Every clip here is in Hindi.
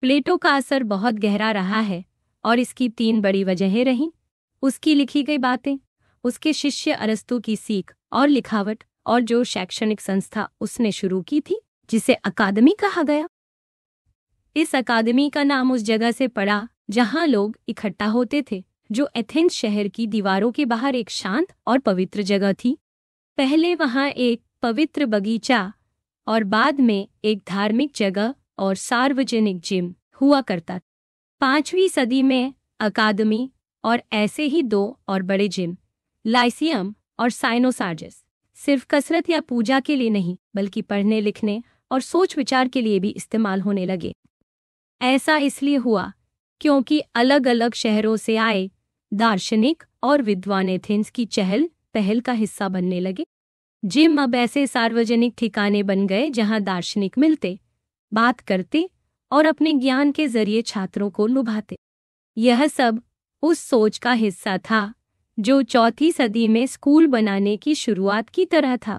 प्लेटो का असर बहुत गहरा रहा है और इसकी 3 बड़ी वजहें रहीं। उसकी लिखी गई बातें, उसके शिष्य अरस्तु की सीख और लिखावट, और जो शैक्षणिक संस्था उसने शुरू की थी जिसे अकादमी कहा गया। इस अकादमी का नाम उस जगह से पड़ा जहां लोग इकट्ठा होते थे, जो एथेंस शहर की दीवारों के बाहर एक शांत और पवित्र जगह थी। पहले वहां एक पवित्र बगीचा और बाद में एक धार्मिक जगह और सार्वजनिक जिम हुआ करता। 5वीं सदी में अकादमी और ऐसे ही 2 और बड़े जिम, लाइसियम और साइनोसार्जिस, सिर्फ कसरत या पूजा के लिए नहीं बल्कि पढ़ने लिखने और सोच विचार के लिए भी इस्तेमाल होने लगे। ऐसा इसलिए हुआ क्योंकि अलग अलग शहरों से आए दार्शनिक और विद्वान एथेंस की चहल पहल का हिस्सा बनने लगे। जिम अब ऐसे सार्वजनिक ठिकाने बन गए जहां दार्शनिक मिलते, बात करते और अपने ज्ञान के जरिए छात्रों को लुभाते। यह सब उस सोच का हिस्सा था जो 4वीं सदी में स्कूल बनाने की शुरुआत की तरह था।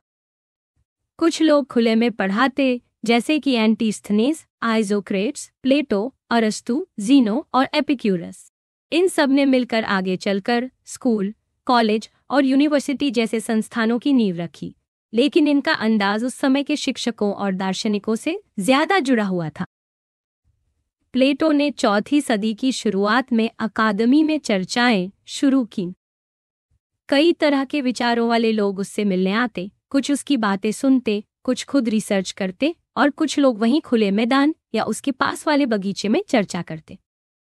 कुछ लोग खुले में पढ़ाते, जैसे कि एंटीस्थनीज, आइजोक्रेट्स, प्लेटो, अरस्तु, ज़ीनो और एपिक्यूरस। इन सब ने मिलकर आगे चलकर स्कूल, कॉलेज और यूनिवर्सिटी जैसे संस्थानों की नींव रखी, लेकिन इनका अंदाज उस समय के शिक्षकों और दार्शनिकों से ज्यादा जुड़ा हुआ था। प्लेटो ने 4वीं सदी की शुरुआत में अकादमी में चर्चाएं शुरू की। कई तरह के विचारों वाले लोग उससे मिलने आते, कुछ उसकी बातें सुनते, कुछ खुद रिसर्च करते और कुछ लोग वहीं खुले मैदान या उसके पास वाले बगीचे में चर्चा करते।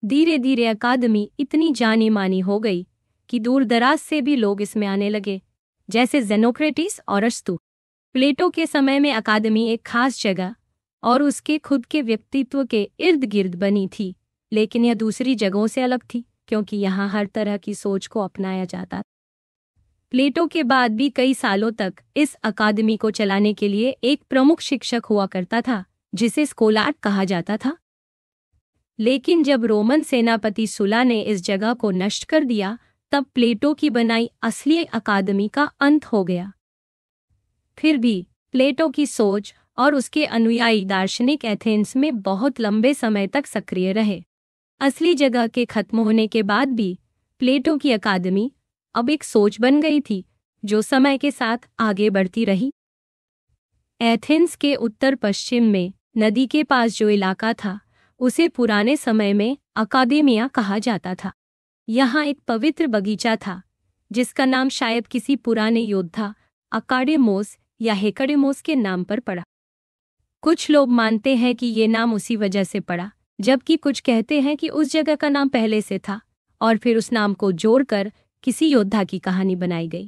धीरे धीरे अकादमी इतनी जानी मानी हो गई कि दूर दराज से भी लोग इसमें आने लगे, जैसे ज़ेनोक्रेटिस और अरस्तु। प्लेटो के समय में अकादमी एक खास जगह और उसके खुद के व्यक्तित्व के इर्द गिर्द बनी थी, लेकिन यह दूसरी जगहों से अलग थी क्योंकि यहाँ हर तरह की सोच को अपनाया जाता। प्लेटो के बाद भी कई सालों तक इस अकादमी को चलाने के लिए एक प्रमुख शिक्षक हुआ करता था जिसे स्कोलार्ड कहा जाता था। लेकिन जब रोमन सेनापति सुला ने इस जगह को नष्ट कर दिया, तब प्लेटो की बनाई असली अकादमी का अंत हो गया। फिर भी प्लेटो की सोच और उसके अनुयायी दार्शनिक एथेंस में बहुत लंबे समय तक सक्रिय रहे। असली जगह के खत्म होने के बाद भी प्लेटो की अकादमी अब एक सोच बन गई थी जो समय के साथ आगे बढ़ती रही। एथेंस के उत्तर पश्चिम में नदी के पास जो इलाका था उसे पुराने समय में अकादेमिया कहा जाता था। यहाँ एक पवित्र बगीचा था जिसका नाम शायद किसी पुराने योद्धा अकाडेमोस या हेकडेमोस के नाम पर पड़ा। कुछ लोग मानते हैं कि ये नाम उसी वजह से पड़ा, जबकि कुछ कहते हैं कि उस जगह का नाम पहले से था और फिर उस नाम को जोड़कर किसी योद्धा की कहानी बनाई गई।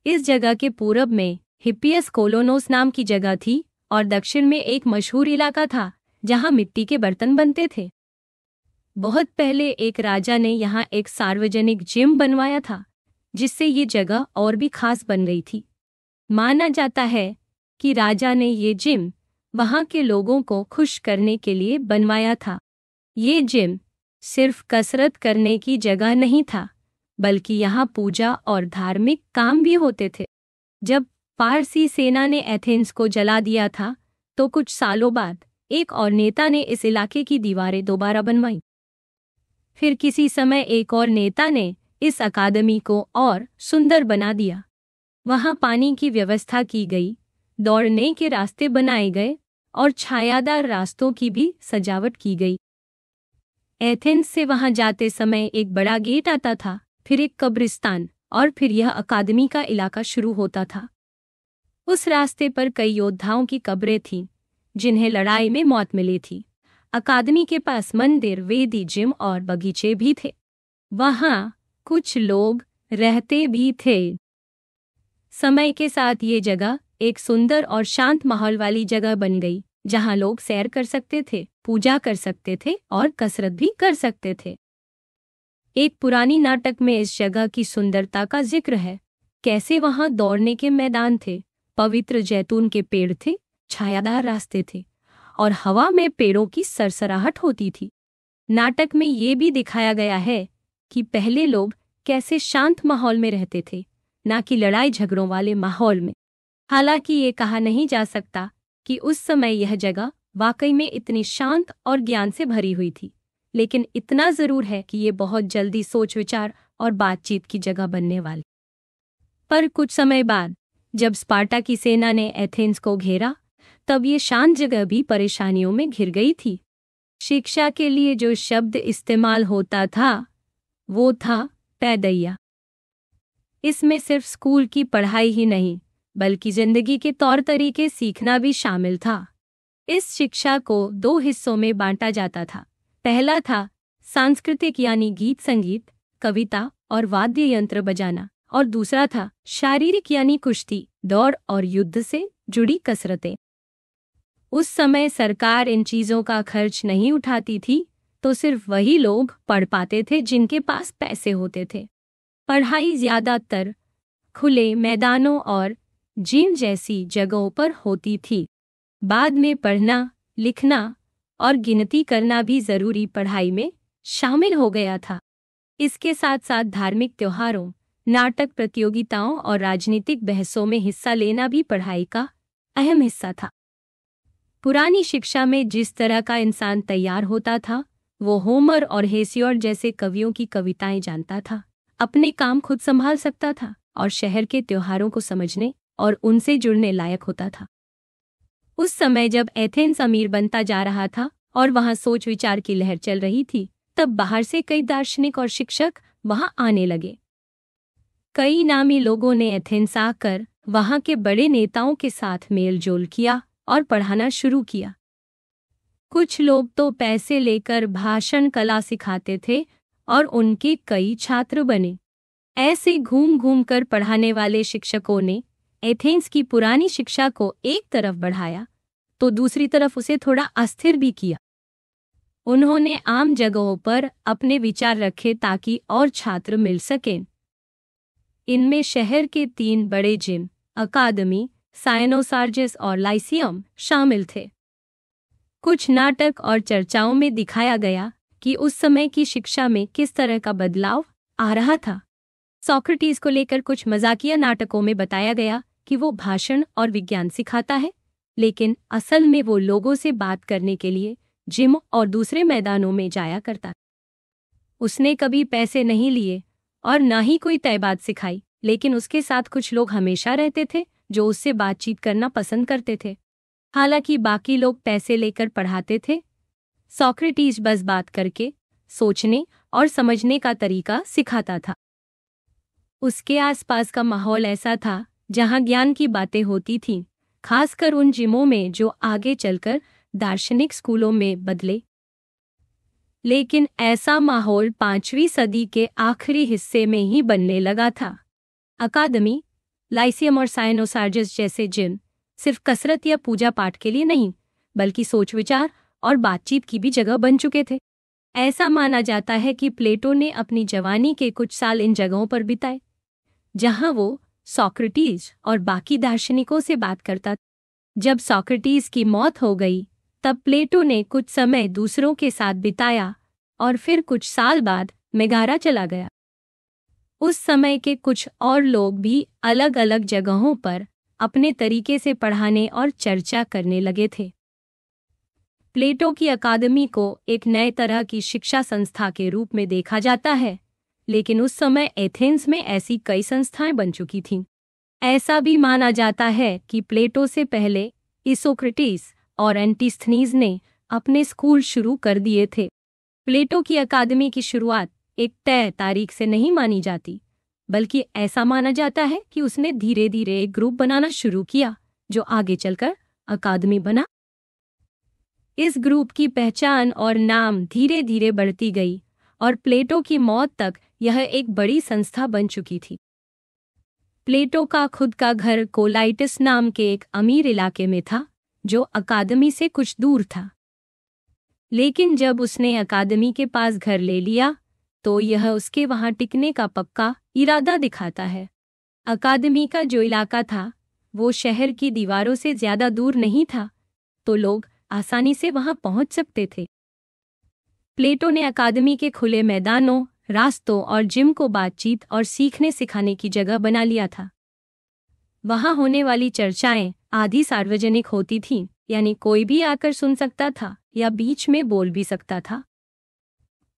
इस जगह के पूरब में हिप्पियस कोलोनोस नाम की जगह थी और दक्षिण में एक मशहूर इलाका था जहां मिट्टी के बर्तन बनते थे। बहुत पहले एक राजा ने यहाँ एक सार्वजनिक जिम बनवाया था, जिससे ये जगह और भी खास बन गई थी। माना जाता है कि राजा ने ये जिम वहाँ के लोगों को खुश करने के लिए बनवाया था। ये जिम सिर्फ कसरत करने की जगह नहीं था, बल्कि यहाँ पूजा और धार्मिक काम भी होते थे। जब पारसी सेना ने एथेंस को जला दिया था, तो कुछ सालों बाद एक और नेता ने इस इलाके की दीवारें दोबारा बनवाई। फिर किसी समय एक और नेता ने इस अकादमी को और सुंदर बना दिया। वहाँ पानी की व्यवस्था की गई, दौड़ने के रास्ते बनाए गए और छायादार रास्तों की भी सजावट की गई। एथेंस से वहाँ जाते समय एक बड़ा गेट आता था, फिर एक कब्रिस्तान और फिर यह अकादमी का इलाका शुरू होता था। उस रास्ते पर कई योद्धाओं की कब्रें थीं जिन्हें लड़ाई में मौत मिली थी। अकादमी के पास मंदिर, वेदी, जिम और बगीचे भी थे। वहाँ कुछ लोग रहते भी थे। समय के साथ ये जगह एक सुंदर और शांत माहौल वाली जगह बन गई, जहाँ लोग सैर कर सकते थे, पूजा कर सकते थे और कसरत भी कर सकते थे। एक पुरानी नाटक में इस जगह की सुंदरता का जिक्र है। कैसे वहाँ दौड़ने के मैदान थे, पवित्र जैतून के पेड़ थे, छायादार रास्ते थे और हवा में पेड़ों की सरसराहट होती थी। नाटक में ये भी दिखाया गया है कि पहले लोग कैसे शांत माहौल में रहते थे, ना कि लड़ाई झगड़ों वाले माहौल में। हालांकि ये कहा नहीं जा सकता कि उस समय यह जगह वाकई में इतनी शांत और ज्ञान से भरी हुई थी, लेकिन इतना जरूर है कि ये बहुत जल्दी सोच विचार और बातचीत की जगह बनने वाली। पर कुछ समय बाद जब स्पार्टा की सेना ने एथेंस को घेरा, तब ये शांत जगह भी परेशानियों में घिर गई थी। शिक्षा के लिए जो शब्द इस्तेमाल होता था वो था पैदैया। इसमें सिर्फ स्कूल की पढ़ाई ही नहीं बल्कि जिंदगी के तौर तरीके सीखना भी शामिल था। इस शिक्षा को 2 हिस्सों में बांटा जाता था। पहला था सांस्कृतिक यानी गीत संगीत, कविता और वाद्य यंत्र बजाना, और दूसरा था शारीरिक यानी कुश्ती, दौड़ और युद्ध से जुड़ी कसरतें। उस समय सरकार इन चीजों का खर्च नहीं उठाती थी, तो सिर्फ वही लोग पढ़ पाते थे जिनके पास पैसे होते थे। पढ़ाई ज्यादातर खुले मैदानों और जिम जैसी जगहों पर होती थी। बाद में पढ़ना, लिखना और गिनती करना भी जरूरी पढ़ाई में शामिल हो गया था। इसके साथ साथ धार्मिक त्योहारों, नाटक प्रतियोगिताओं और राजनीतिक बहसों में हिस्सा लेना भी पढ़ाई का अहम हिस्सा था। पुरानी शिक्षा में जिस तरह का इंसान तैयार होता था, वो होमर और हेसियोड जैसे कवियों की कविताएं जानता था, अपने काम खुद संभाल सकता था और शहर के त्योहारों को समझने और उनसे जुड़ने लायक होता था। उस समय जब एथेंस अमीर बनता जा रहा था और वहां सोच विचार की लहर चल रही थी, तब बाहर से कई दार्शनिक और शिक्षक वहां आने लगे। कई नामी लोगों ने एथेंस आकर वहां के बड़े नेताओं के साथ मेल जोल किया और पढ़ाना शुरू किया। कुछ लोग तो पैसे लेकर भाषण कला सिखाते थे और उनके कई छात्र बने। ऐसे घूम घूम कर पढ़ाने वाले शिक्षकों ने एथेंस की पुरानी शिक्षा को एक तरफ बढ़ाया तो दूसरी तरफ उसे थोड़ा अस्थिर भी किया। उन्होंने आम जगहों पर अपने विचार रखे ताकि और छात्र मिल सकें। इनमें शहर के 3 बड़े जिम, अकादमी, साइनोसार्जिस और लाइसियम शामिल थे। कुछ नाटक और चर्चाओं में दिखाया गया कि उस समय की शिक्षा में किस तरह का बदलाव आ रहा था। सोक्रेटिस को लेकर कुछ मजाकिया नाटकों में बताया गया कि वो भाषण और विज्ञान सिखाता है, लेकिन असल में वो लोगों से बात करने के लिए जिम और दूसरे मैदानों में जाया करता। उसने कभी पैसे नहीं लिए और ना ही कोई तय बात सिखाई, लेकिन उसके साथ कुछ लोग हमेशा रहते थे जो उससे बातचीत करना पसंद करते थे। हालांकि बाकी लोग पैसे लेकर पढ़ाते थे, सोक्रेटिस बस बात करके सोचने और समझने का तरीका सिखाता था। उसके आसपास का माहौल ऐसा था जहां ज्ञान की बातें होती थीं, खासकर उन जिमों में जो आगे चलकर दार्शनिक स्कूलों में बदले। लेकिन ऐसा माहौल 5वीं सदी के आखिरी हिस्से में ही बनने लगा था। अकादमी, लाइसियम और साइनोसार्जिस जैसे जिम सिर्फ कसरत या पूजा पाठ के लिए नहीं, बल्कि सोच विचार और बातचीत की भी जगह बन चुके थे। ऐसा माना जाता है कि प्लेटो ने अपनी जवानी के कुछ साल इन जगहों पर बिताए, जहां वो सोक्रेटिस और बाकी दार्शनिकों से बात करता। जब सोक्रेटिस की मौत हो गई, तब प्लेटो ने कुछ समय दूसरों के साथ बिताया और फिर कुछ साल बाद मेगारा चला गया। उस समय के कुछ और लोग भी अलग अलग जगहों पर अपने तरीके से पढ़ाने और चर्चा करने लगे थे। प्लेटो की अकादमी को एक नए तरह की शिक्षा संस्था के रूप में देखा जाता है, लेकिन उस समय एथेंस में ऐसी कई संस्थाएं बन चुकी थीं। ऐसा भी माना जाता है कि प्लेटो से पहले इसोक्रेटिस और एंटिस्थनीज ने अपने स्कूल शुरू कर दिए थे। प्लेटो की अकादमी की शुरुआत एक तय तारीख से नहीं मानी जाती, बल्कि ऐसा माना जाता है कि उसने धीरे धीरे एक ग्रुप बनाना शुरू किया जो आगे चलकर अकादमी बना। इस ग्रुप की पहचान और नाम धीरे धीरे बढ़ती गई और प्लेटो की मौत तक यह एक बड़ी संस्था बन चुकी थी। प्लेटो का खुद का घर कोलाइटिस नाम के एक अमीर इलाके में था जो अकादमी से कुछ दूर था। लेकिन जब उसने अकादमी के पास घर ले लिया तो यह उसके वहां टिकने का पक्का इरादा दिखाता है। अकादमी का जो इलाका था वो शहर की दीवारों से ज्यादा दूर नहीं था, तो लोग आसानी से वहां पहुंच सकते थे। प्लेटो ने अकादमी के खुले मैदानों, रास्तों और जिम को बातचीत और सीखने सिखाने की जगह बना लिया था। वहां होने वाली चर्चाएं आधी सार्वजनिक होती थीं यानी कोई भी आकर सुन सकता था या बीच में बोल भी सकता था।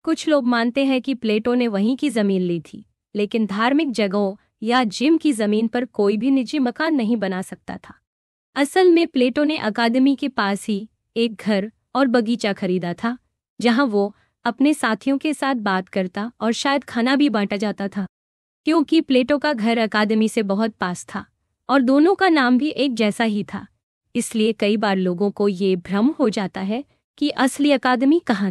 कुछ लोग मानते हैं कि प्लेटो ने वहीं की जमीन ली थी, लेकिन धार्मिक जगहों या जिम की जमीन पर कोई भी निजी मकान नहीं बना सकता था। असल में प्लेटो ने अकादमी के पास ही एक घर और बगीचा खरीदा था, जहां वो अपने साथियों के साथ बात करता और शायद खाना भी बांटा जाता था। क्योंकि प्लेटो का घर अकादमी से बहुत पास था और दोनों का नाम भी एक जैसा ही था, इसलिए कई बार लोगों को ये भ्रम हो जाता है कि असली अकादमी कहाँ।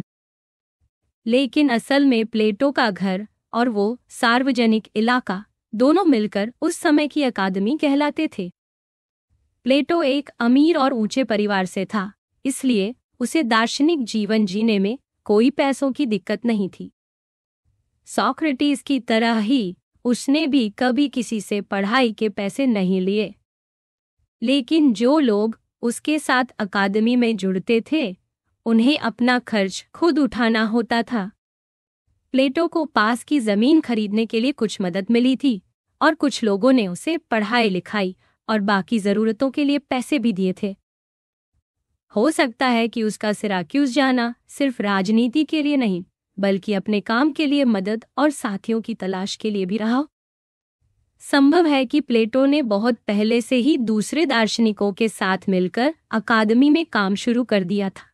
लेकिन असल में प्लेटो का घर और वो सार्वजनिक इलाका दोनों मिलकर उस समय की अकादमी कहलाते थे। प्लेटो एक अमीर और ऊंचे परिवार से था, इसलिए उसे दार्शनिक जीवन जीने में कोई पैसों की दिक्कत नहीं थी। सोक्रेटिस की तरह ही उसने भी कभी किसी से पढ़ाई के पैसे नहीं लिए। लेकिन जो लोग उसके साथ अकादमी में जुड़ते थे, उन्हें अपना खर्च खुद उठाना होता था। प्लेटो को पास की जमीन खरीदने के लिए कुछ मदद मिली थी और कुछ लोगों ने उसे पढ़ाई लिखाई और बाकी जरूरतों के लिए पैसे भी दिए थे। हो सकता है कि उसका सिराक्यूस जाना सिर्फ राजनीति के लिए नहीं, बल्कि अपने काम के लिए मदद और साथियों की तलाश के लिए भी रहा। संभव है कि प्लेटो ने बहुत पहले से ही दूसरे दार्शनिकों के साथ मिलकर अकादमी में काम शुरू कर दिया था।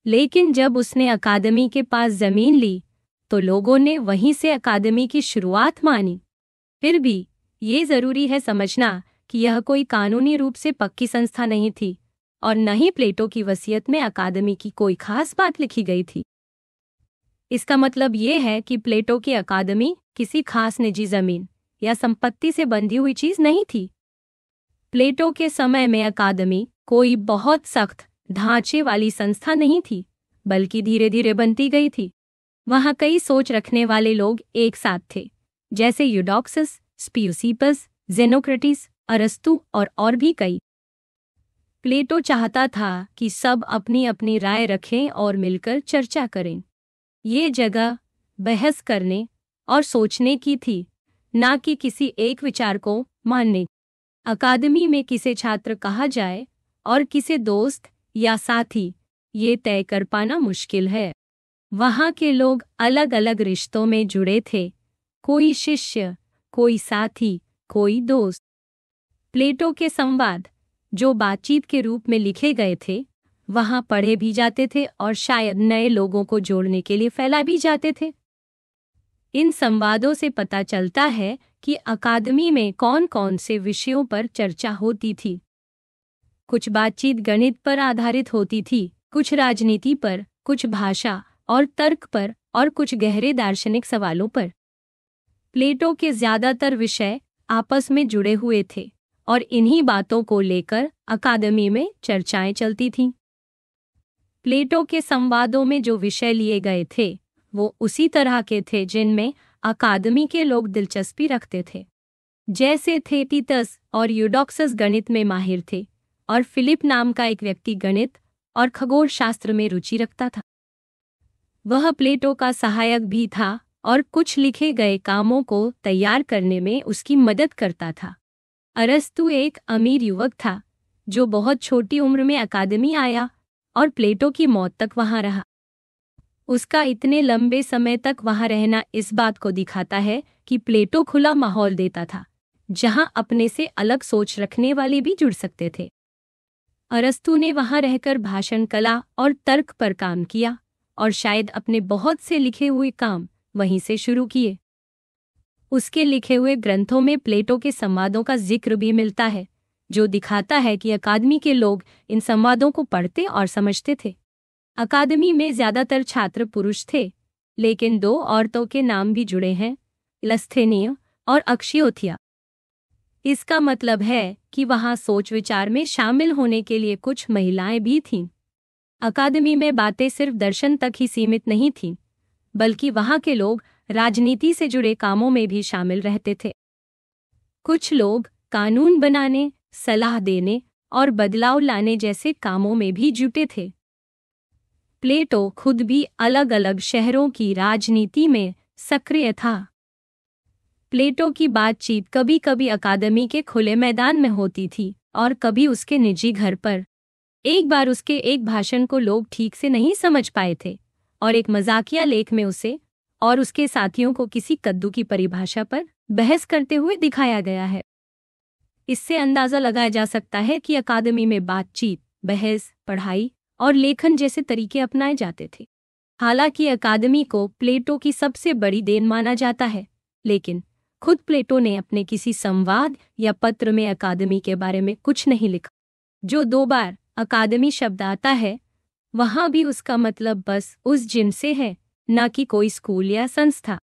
लेकिन जब उसने अकादमी के पास जमीन ली, तो लोगों ने वहीं से अकादमी की शुरुआत मानी। फिर भी ये जरूरी है समझना कि यह कोई कानूनी रूप से पक्की संस्था नहीं थी और न ही प्लेटो की वसीयत में अकादमी की कोई खास बात लिखी गई थी। इसका मतलब ये है कि प्लेटो की अकादमी किसी खास निजी जमीन या संपत्ति से बंधी हुई चीज नहीं थी। प्लेटो के समय में अकादमी कोई बहुत सख्त ढांचे वाली संस्था नहीं थी, बल्कि धीरे धीरे बनती गई थी। वहां कई सोच रखने वाले लोग एक साथ थे, जैसे यूडोक्सस, स्पियूसिपस, जेनोक्रेटिस, अरस्तु और भी कई। प्लेटो चाहता था कि सब अपनी अपनी राय रखें और मिलकर चर्चा करें। ये जगह बहस करने और सोचने की थी, ना कि किसी एक विचार को मानने। अकादमी में किसे छात्र कहा जाए और किसे दोस्त या साथी, ये तय कर पाना मुश्किल है। वहाँ के लोग अलग अलग रिश्तों में जुड़े थे, कोई शिष्य, कोई साथी, कोई दोस्त। प्लेटो के संवाद, जो बातचीत के रूप में लिखे गए थे, वहाँ पढ़े भी जाते थे और शायद नए लोगों को जोड़ने के लिए फैला भी जाते थे। इन संवादों से पता चलता है कि अकादमी में कौन कौन से विषयों पर चर्चा होती थी। कुछ बातचीत गणित पर आधारित होती थी, कुछ राजनीति पर, कुछ भाषा और तर्क पर और कुछ गहरे दार्शनिक सवालों पर। प्लेटो के ज्यादातर विषय आपस में जुड़े हुए थे और इन्हीं बातों को लेकर अकादमी में चर्चाएं चलती थीं। प्लेटो के संवादों में जो विषय लिए गए थे, वो उसी तरह के थे जिनमें अकादमी के लोग दिलचस्पी रखते थे। जैसे थेटीतस और यूडोक्सस गणित में माहिर थे और फिलिप नाम का एक व्यक्ति गणित और खगोल शास्त्र में रुचि रखता था। वह प्लेटो का सहायक भी था और कुछ लिखे गए कामों को तैयार करने में उसकी मदद करता था। अरस्तु एक अमीर युवक था जो बहुत छोटी उम्र में अकादमी आया और प्लेटो की मौत तक वहां रहा। उसका इतने लंबे समय तक वहां रहना इस बात को दिखाता है कि प्लेटो खुला माहौल देता था, जहां अपने से अलग सोच रखने वाले भी जुड़ सकते थे। अरस्तु ने वहां रहकर भाषण कला और तर्क पर काम किया और शायद अपने बहुत से लिखे हुए काम वहीं से शुरू किए। उसके लिखे हुए ग्रंथों में प्लेटो के संवादों का जिक्र भी मिलता है, जो दिखाता है कि अकादमी के लोग इन संवादों को पढ़ते और समझते थे। अकादमी में ज्यादातर छात्र पुरुष थे, लेकिन दो औरतों के नाम भी जुड़े हैं, लस्थेनिया और अक्षयोथिया। इसका मतलब है कि वहां सोच विचार में शामिल होने के लिए कुछ महिलाएं भी थीं। अकादमी में बातें सिर्फ दर्शन तक ही सीमित नहीं थीं, बल्कि वहां के लोग राजनीति से जुड़े कामों में भी शामिल रहते थे। कुछ लोग कानून बनाने, सलाह देने और बदलाव लाने जैसे कामों में भी जुटे थे। प्लेटो खुद भी अलग अलग शहरों की राजनीति में सक्रिय था। प्लेटो की बातचीत कभी कभी अकादमी के खुले मैदान में होती थी और कभी उसके निजी घर पर। एक बार उसके एक भाषण को लोग ठीक से नहीं समझ पाए थे और एक मजाकिया लेख में उसे और उसके साथियों को किसी कद्दू की परिभाषा पर बहस करते हुए दिखाया गया है। इससे अंदाजा लगाया जा सकता है कि अकादमी में बातचीत, बहस, पढ़ाई और लेखन जैसे तरीके अपनाए जाते थे। हालांकि अकादमी को प्लेटो की सबसे बड़ी देन माना जाता है, लेकिन खुद प्लेटो ने अपने किसी संवाद या पत्र में अकादमी के बारे में कुछ नहीं लिखा। जो 2 बार अकादमी शब्द आता है, वहां भी उसका मतलब बस उस जिम से है, न कि कोई स्कूल या संस्था।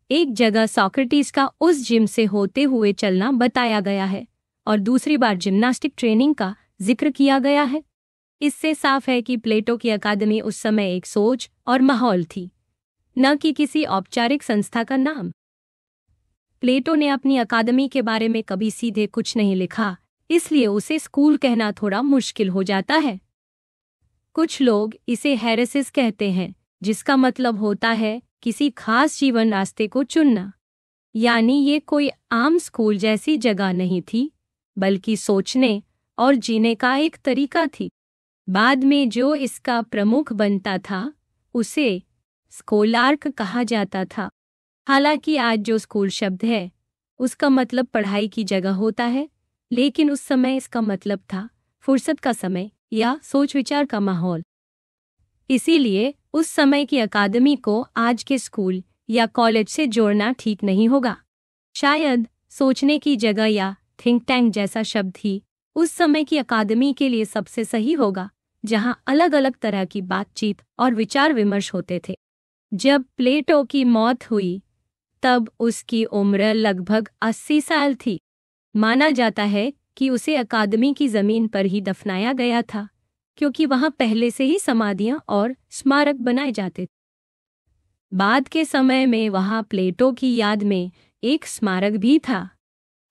एक जगह सोक्रेटिस का उस जिम से होते हुए चलना बताया गया है और दूसरी बार जिम्नास्टिक ट्रेनिंग का जिक्र किया गया है। इससे साफ है कि प्लेटो की अकादमी उस समय एक सोच और माहौल थी, न कि किसी औपचारिक संस्था का नाम। प्लेटो ने अपनी अकादमी के बारे में कभी सीधे कुछ नहीं लिखा, इसलिए उसे स्कूल कहना थोड़ा मुश्किल हो जाता है। कुछ लोग इसे हेरेसिस कहते हैं, जिसका मतलब होता है किसी खास जीवन रास्ते को चुनना। यानी ये कोई आम स्कूल जैसी जगह नहीं थी, बल्कि सोचने और जीने का एक तरीका थी। बाद में जो इसका प्रमुख बनता था, उसे स्कोलार्क कहा जाता था। हालांकि आज जो स्कूल शब्द है, उसका मतलब पढ़ाई की जगह होता है, लेकिन उस समय इसका मतलब था फुर्सत का समय या सोच विचार का माहौल। इसीलिए उस समय की अकादमी को आज के स्कूल या कॉलेज से जोड़ना ठीक नहीं होगा। शायद सोचने की जगह या थिंक टैंक जैसा शब्द ही उस समय की अकादमी के लिए सबसे सही होगा, जहां अलग अलग तरह की बातचीत और विचार विमर्श होते थे। जब प्लेटो की मौत हुई, तब उसकी उम्र लगभग 80 साल थी। माना जाता है कि उसे अकादमी की जमीन पर ही दफनाया गया था, क्योंकि वहां पहले से ही समाधियां और स्मारक बनाए जाते थे। बाद के समय में वहां प्लेटो की याद में एक स्मारक भी था।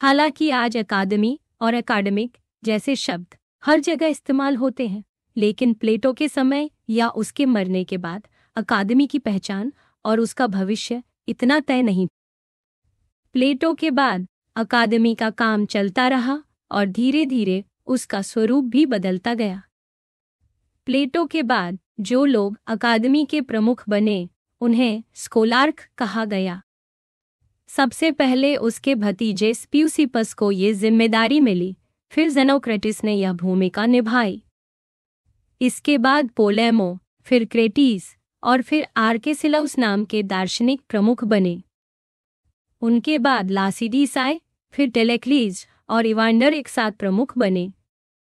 हालांकि आज अकादमी और एकेडमिक जैसे शब्द हर जगह इस्तेमाल होते हैं, लेकिन प्लेटो के समय या उसके मरने के बाद अकादमी की पहचान और उसका भविष्य इतना तय नहीं। प्लेटो के बाद अकादमी का काम चलता रहा और धीरे धीरे उसका स्वरूप भी बदलता गया। प्लेटो के बाद जो लोग अकादमी के प्रमुख बने, उन्हें स्कोलार्क कहा गया। सबसे पहले उसके भतीजे स्प्यूसिपस को ये जिम्मेदारी मिली, फिर ज़ेनोक्रेटिस ने यह भूमिका निभाई। इसके बाद पोलेमो, फिर क्रेटिस और फिर आर्केसिलस नाम के दार्शनिक प्रमुख बने। उनके बाद लासिडीस आए, फिर टेलेक्लीज और इवांडर एक साथ प्रमुख बने।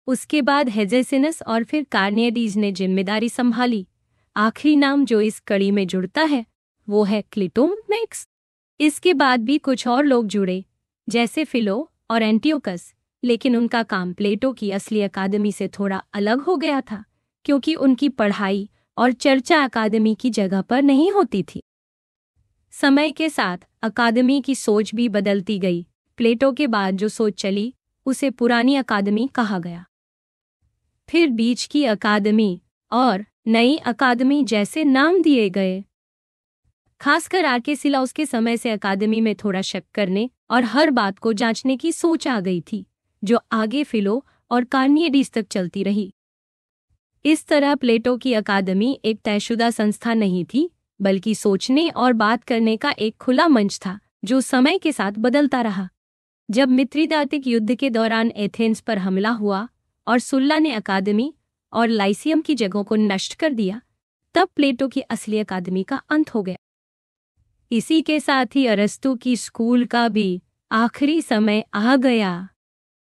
उसके बाद हेजेसिनस और फिर कार्नियडीज ने जिम्मेदारी संभाली। आखिरी नाम जो इस कड़ी में जुड़ता है, वो है क्लिटोमेक्स। इसके बाद भी कुछ और लोग जुड़े, जैसे फिलो और एंटियोकस, लेकिन उनका काम प्लेटो की असली अकादमी से थोड़ा अलग हो गया था, क्योंकि उनकी पढ़ाई और चर्चा अकादमी की जगह पर नहीं होती थी। समय के साथ अकादमी की सोच भी बदलती गई। प्लेटो के बाद जो सोच चली, उसे पुरानी अकादमी कहा गया। फिर बीच की अकादमी और नई अकादमी जैसे नाम दिए गए। खासकर आर्केसिलस के समय से अकादमी में थोड़ा शक करने और हर बात को जांचने की सोच आ गई थी, जो आगे फिलो और कार्नियडीस तक चलती रही। इस तरह प्लेटो की अकादमी एक तयशुदा संस्था नहीं थी, बल्कि सोचने और बात करने का एक खुला मंच था, जो समय के साथ बदलता रहा। जब मित्रिदातिक युद्ध के दौरान एथेंस पर हमला हुआ और सुल्ला ने अकादमी और लाइसियम की जगहों को नष्ट कर दिया, तब प्लेटो की असली अकादमी का अंत हो गया। इसी के साथ ही अरस्तु की स्कूल का भी आखिरी समय आ गया।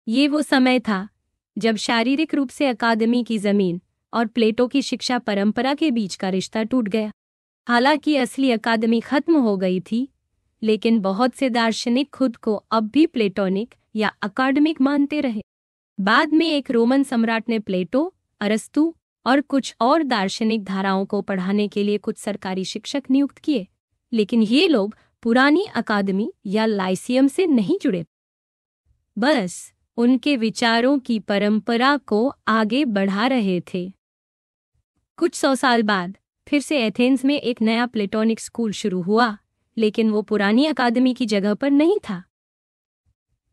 ये वो समय था जब शारीरिक रूप से अकादमी की जमीन और प्लेटो की शिक्षा परंपरा के बीच का रिश्ता टूट गया। हालांकि असली अकादमी खत्म हो गई थी, लेकिन बहुत से दार्शनिक खुद को अब भी प्लेटोनिक या अकादमिक मानते रहे। बाद में एक रोमन सम्राट ने प्लेटो, अरस्तु और कुछ और दार्शनिक धाराओं को पढ़ाने के लिए कुछ सरकारी शिक्षक नियुक्त किए, लेकिन ये लोग पुरानी अकादमी या लाइसियम से नहीं जुड़े, बस उनके विचारों की परंपरा को आगे बढ़ा रहे थे। कुछ 100 साल बाद फिर से एथेंस में एक नया प्लेटोनिक स्कूल शुरू हुआ, लेकिन वो पुरानी अकादमी की जगह पर नहीं था।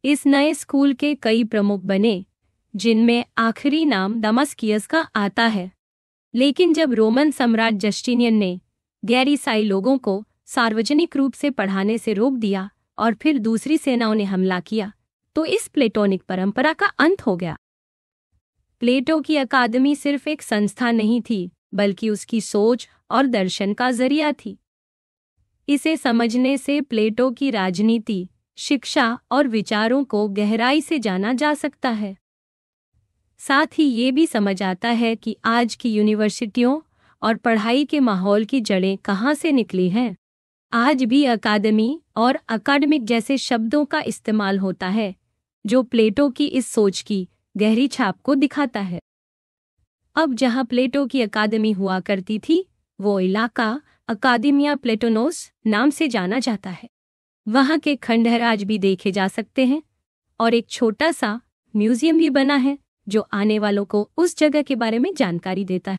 इस नए स्कूल के कई प्रमुख बने, जिनमें आखिरी नाम दमस्कियस का आता है। लेकिन जब रोमन सम्राट जस्टिनियन ने गैरीसाई लोगों को सार्वजनिक रूप से पढ़ाने से रोक दिया और फिर दूसरी सेनाओं ने हमला किया, तो इस प्लेटोनिक परंपरा का अंत हो गया। प्लेटो की अकादमी सिर्फ एक संस्था नहीं थी, बल्कि उसकी सोच और दर्शन का जरिया थी। इसे समझने से प्लेटो की राजनीति, शिक्षा और विचारों को गहराई से जाना जा सकता है। साथ ही ये भी समझ आता है कि आज की यूनिवर्सिटियों और पढ़ाई के माहौल की जड़ें कहाँ से निकली हैं। आज भी अकादमी और अकादमिक जैसे शब्दों का इस्तेमाल होता है, जो प्लेटो की इस सोच की गहरी छाप को दिखाता है। अब जहाँ प्लेटो की अकादमी हुआ करती थी, वो इलाका अकादेमिया प्लेटोनोस नाम से जाना जाता है। वहाँ के खंडहर आज भी देखे जा सकते हैं और एक छोटा सा म्यूजियम भी बना है, जो आने वालों को उस जगह के बारे में जानकारी देता है।